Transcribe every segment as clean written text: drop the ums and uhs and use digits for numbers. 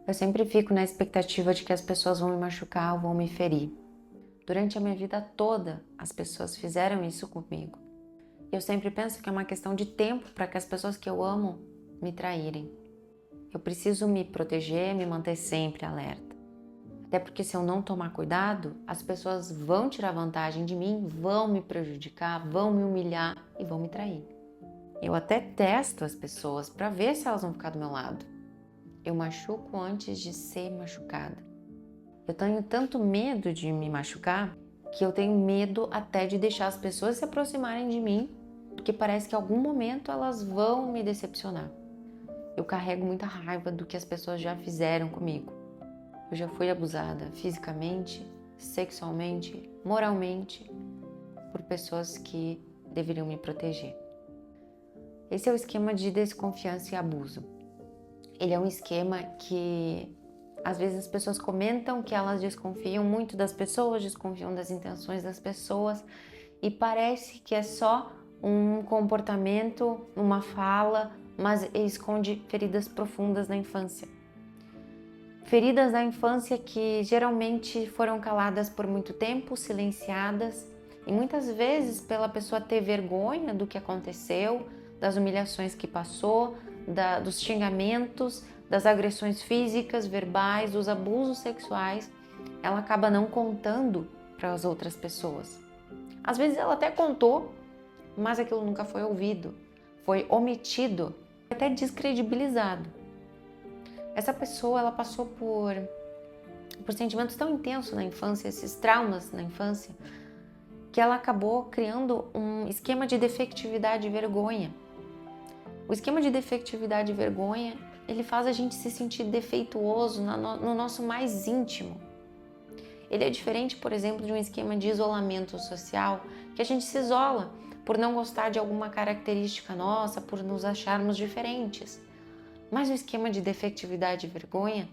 Eu sempre fico na expectativa de que as pessoas vão me machucar ou vão me ferir. Durante a minha vida toda, as pessoas fizeram isso comigo. Eu sempre penso que é uma questão de tempo para que as pessoas que eu amo me traírem. Eu preciso me proteger, me manter sempre alerta. Até porque se eu não tomar cuidado, as pessoas vão tirar vantagem de mim, vão me prejudicar, vão me humilhar e vão me trair. Eu até testo as pessoas para ver se elas vão ficar do meu lado. Eu machuco antes de ser machucada. Eu tenho tanto medo de me machucar que eu tenho medo até de deixar as pessoas se aproximarem de mim, porque parece que em algum momento elas vão me decepcionar. Eu carrego muita raiva do que as pessoas já fizeram comigo. Eu já fui abusada fisicamente, sexualmente, moralmente, por pessoas que deveriam me proteger. Esse é o esquema de desconfiança e abuso. Ele é um esquema que às vezes as pessoas comentam que elas desconfiam muito das pessoas, desconfiam das intenções das pessoas e parece que é só um comportamento, uma fala, mas esconde feridas profundas na infância. Feridas da infância que geralmente foram caladas por muito tempo, silenciadas e muitas vezes pela pessoa ter vergonha do que aconteceu, das humilhações que passou, dos xingamentos, das agressões físicas, verbais, dos abusos sexuais, ela acaba não contando para as outras pessoas. Às vezes ela até contou, mas aquilo nunca foi ouvido, foi omitido, até descredibilizado. Essa pessoa ela passou por sentimentos tão intensos na infância, esses traumas na infância, que ela acabou criando um esquema de defectividade e vergonha. O esquema de defectividade e vergonha, ele faz a gente se sentir defeituoso no nosso mais íntimo. Ele é diferente, por exemplo, de um esquema de isolamento social, que a gente se isola por não gostar de alguma característica nossa, por nos acharmos diferentes. Mas o esquema de defectividade e vergonha,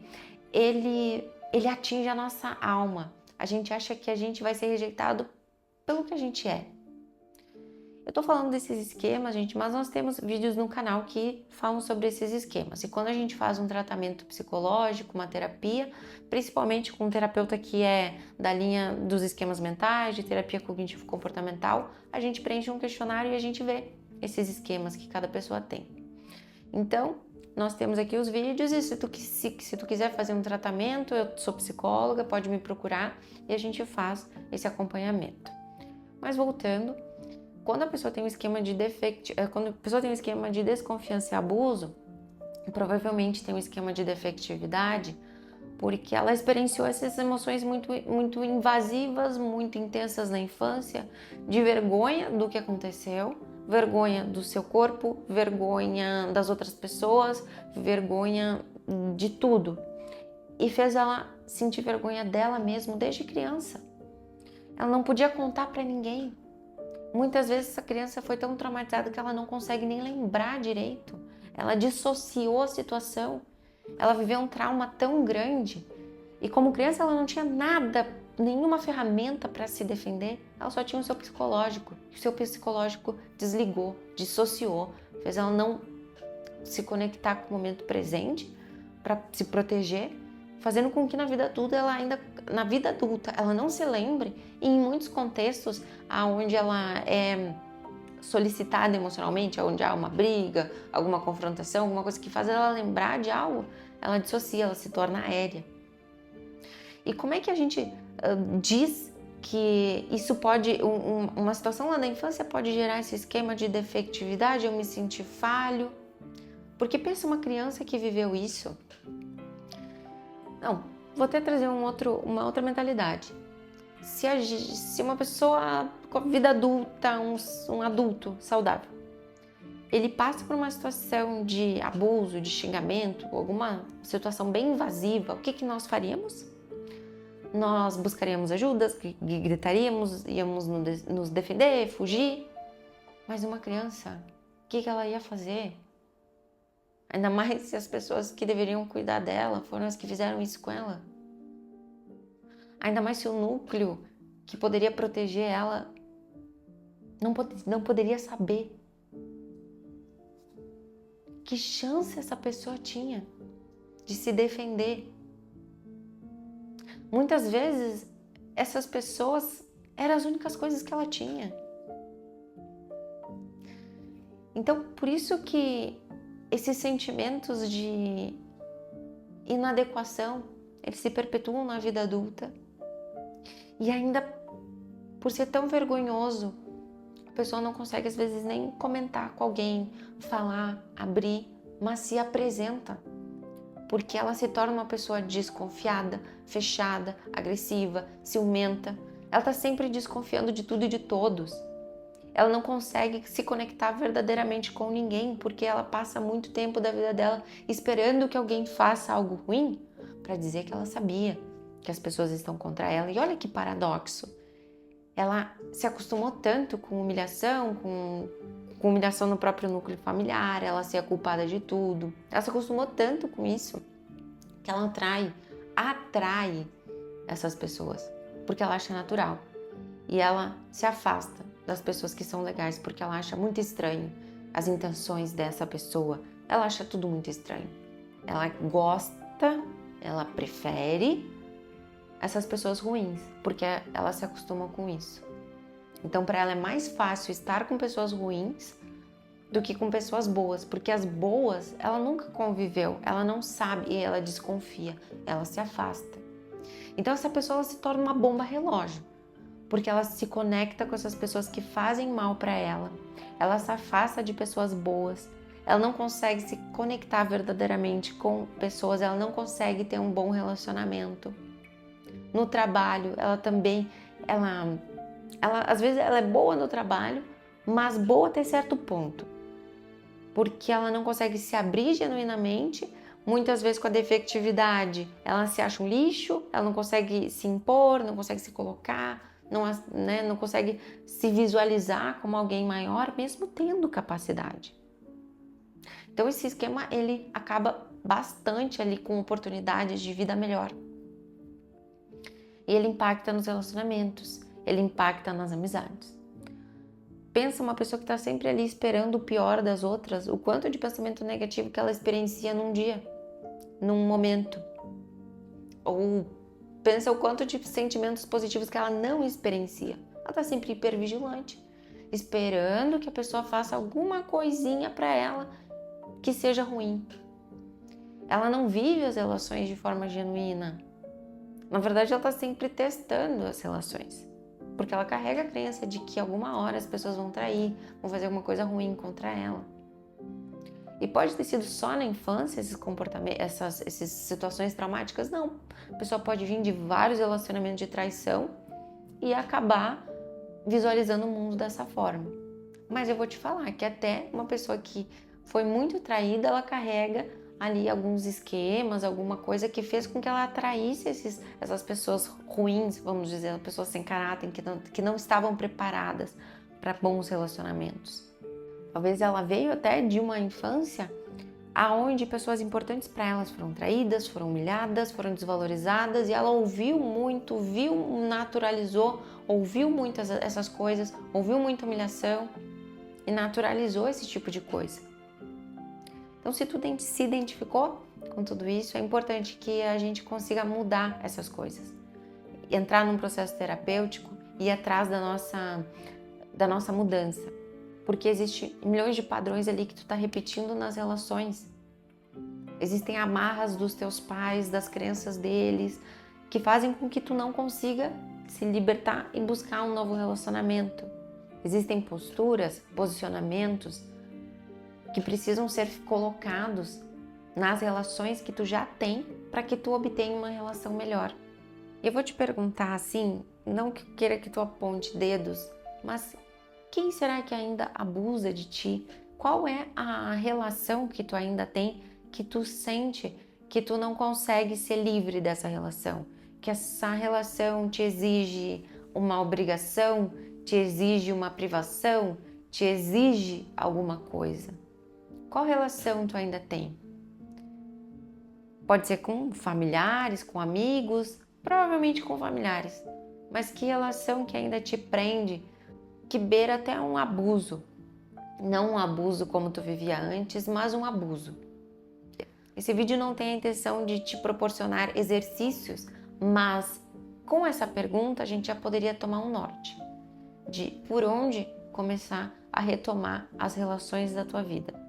ele atinge a nossa alma. A gente acha que a gente vai ser rejeitado pelo que a gente é. Eu tô falando desses esquemas, gente, mas nós temos vídeos no canal que falam sobre esses esquemas. E quando a gente faz um tratamento psicológico, uma terapia, principalmente com um terapeuta que é da linha dos esquemas mentais, de terapia cognitivo-comportamental, a gente preenche um questionário e a gente vê esses esquemas que cada pessoa tem. Então, nós temos aqui os vídeos e se tu quiser fazer um tratamento, eu sou psicóloga, pode me procurar e a gente faz esse acompanhamento. Mas voltando, quando a pessoa tem um esquema de desconfiança e abuso, provavelmente tem um esquema de defectividade, porque ela experienciou essas emoções muito invasivas, muito intensas na infância, de vergonha do que aconteceu, vergonha do seu corpo, vergonha das outras pessoas, vergonha de tudo. E fez ela sentir vergonha dela mesma desde criança. Ela não podia contar para ninguém. Muitas vezes essa criança foi tão traumatizada que ela não consegue nem lembrar direito. Ela dissociou a situação. Ela viveu um trauma tão grande. E como criança ela não tinha nada, nenhuma ferramenta para se defender. Ela só tinha o seu psicológico. O seu psicológico desligou, dissociou, fez ela não se conectar com o momento presente para se proteger, fazendo com que na vida adulta ela não se lembre, e em muitos contextos onde ela é solicitada emocionalmente, onde há uma briga, alguma confrontação, alguma coisa que faz ela lembrar de algo, ela dissocia, ela se torna aérea. E como é que a gente diz que isso pode, uma situação lá da infância pode gerar esse esquema de defectividade, eu me sentir falho? Porque pensa uma criança que viveu isso. Não, vou até trazer uma outra mentalidade. Se uma pessoa com a vida adulta, um adulto saudável, ele passa por uma situação de abuso, de xingamento, alguma situação bem invasiva, o que nós faríamos? Nós buscaríamos ajuda, gritaríamos, íamos nos defender, fugir. Mas uma criança, o que ela ia fazer? Ainda mais se as pessoas que deveriam cuidar dela foram as que fizeram isso com ela. Ainda mais se o núcleo que poderia proteger ela não poderia saber. Que chance essa pessoa tinha? de se defender. Muitas vezes, essas pessoas eram as únicas coisas que ela tinha. Então, por isso que esses sentimentos de inadequação, eles se perpetuam na vida adulta. E ainda, por ser tão vergonhoso, a pessoa não consegue às vezes nem comentar com alguém, falar, abrir, mas se apresenta. Porque ela se torna uma pessoa desconfiada, fechada, agressiva, ciumenta. Ela está sempre desconfiando de tudo e de todos. Ela não consegue se conectar verdadeiramente com ninguém, porque ela passa muito tempo da vida dela esperando que alguém faça algo ruim para dizer que ela sabia que as pessoas estão contra ela. E olha que paradoxo. Ela se acostumou tanto com humilhação, com humilhação no próprio núcleo familiar, ela ser a culpada de tudo. Ela se acostumou tanto com isso que ela atrai essas pessoas, porque ela acha natural. E ela se afasta das pessoas que são legais, porque ela acha muito estranho as intenções dessa pessoa. Ela acha tudo muito estranho. Ela gosta, ela prefere essas pessoas ruins, porque ela se acostuma com isso. Então, para ela é mais fácil estar com pessoas ruins do que com pessoas boas, porque as boas, ela nunca conviveu, ela não sabe e ela desconfia, ela se afasta. Então, essa pessoa se torna uma bomba relógio, porque ela se conecta com essas pessoas que fazem mal para ela se afasta de pessoas boas, ela não consegue se conectar verdadeiramente com pessoas, ela não consegue ter um bom relacionamento. No trabalho, ela às vezes ela é boa no trabalho, mas boa até certo ponto, porque ela não consegue se abrir genuinamente. Muitas vezes com a defectividade, ela se acha um lixo, ela não consegue se impor, não consegue se colocar, não consegue se visualizar como alguém maior, mesmo tendo capacidade. Então esse esquema, ele acaba bastante ali com oportunidades de vida melhor. E ele impacta nos relacionamentos, ele impacta nas amizades. Pensa uma pessoa que está sempre ali esperando o pior das outras, o quanto de pensamento negativo que ela experiencia num dia, num momento. Ou pensa o quanto de sentimentos positivos que ela não experiencia. Ela está sempre hipervigilante, esperando que a pessoa faça alguma coisinha para ela que seja ruim. Ela não vive as relações de forma genuína. Na verdade, ela está sempre testando as relações, porque ela carrega a crença de que alguma hora as pessoas vão trair, vão fazer alguma coisa ruim contra ela. E pode ter sido só na infância esses comportamentos, essas situações traumáticas? Não. A pessoa pode vir de vários relacionamentos de traição e acabar visualizando o mundo dessa forma. Mas eu vou te falar que até uma pessoa que foi muito traída, ela carrega ali alguns esquemas, alguma coisa que fez com que ela atraísse essas pessoas ruins, vamos dizer, pessoas sem caráter, que não estavam preparadas para bons relacionamentos. Talvez ela veio até de uma infância aonde pessoas importantes para elas foram traídas, foram humilhadas, foram desvalorizadas, e ela ouviu muito, naturalizou, ouviu muito essas coisas, ouviu muita humilhação e naturalizou esse tipo de coisa. Então, se tu se identificou com tudo isso, é importante que a gente consiga mudar essas coisas. Entrar num processo terapêutico e ir atrás da nossa mudança. Porque existem milhões de padrões ali que tu tá repetindo nas relações. Existem amarras dos teus pais, das crenças deles, que fazem com que tu não consiga se libertar e buscar um novo relacionamento. Existem posturas, posicionamentos que precisam ser colocados nas relações que tu já tem para que tu obtenha uma relação melhor. Eu vou te perguntar assim, não que queira que tu aponte dedos, mas quem será que ainda abusa de ti? Qual é a relação que tu ainda tem que tu sente que tu não consegue ser livre dessa relação? Que essa relação te exige uma obrigação, te exige uma privação, te exige alguma coisa? Qual relação tu ainda tem? Pode ser com familiares, com amigos, provavelmente com familiares. Mas que relação que ainda te prende, que beira até um abuso? Não um abuso como tu vivia antes, mas um abuso. Esse vídeo não tem a intenção de te proporcionar exercícios, mas com essa pergunta a gente já poderia tomar um norte de por onde começar a retomar as relações da tua vida.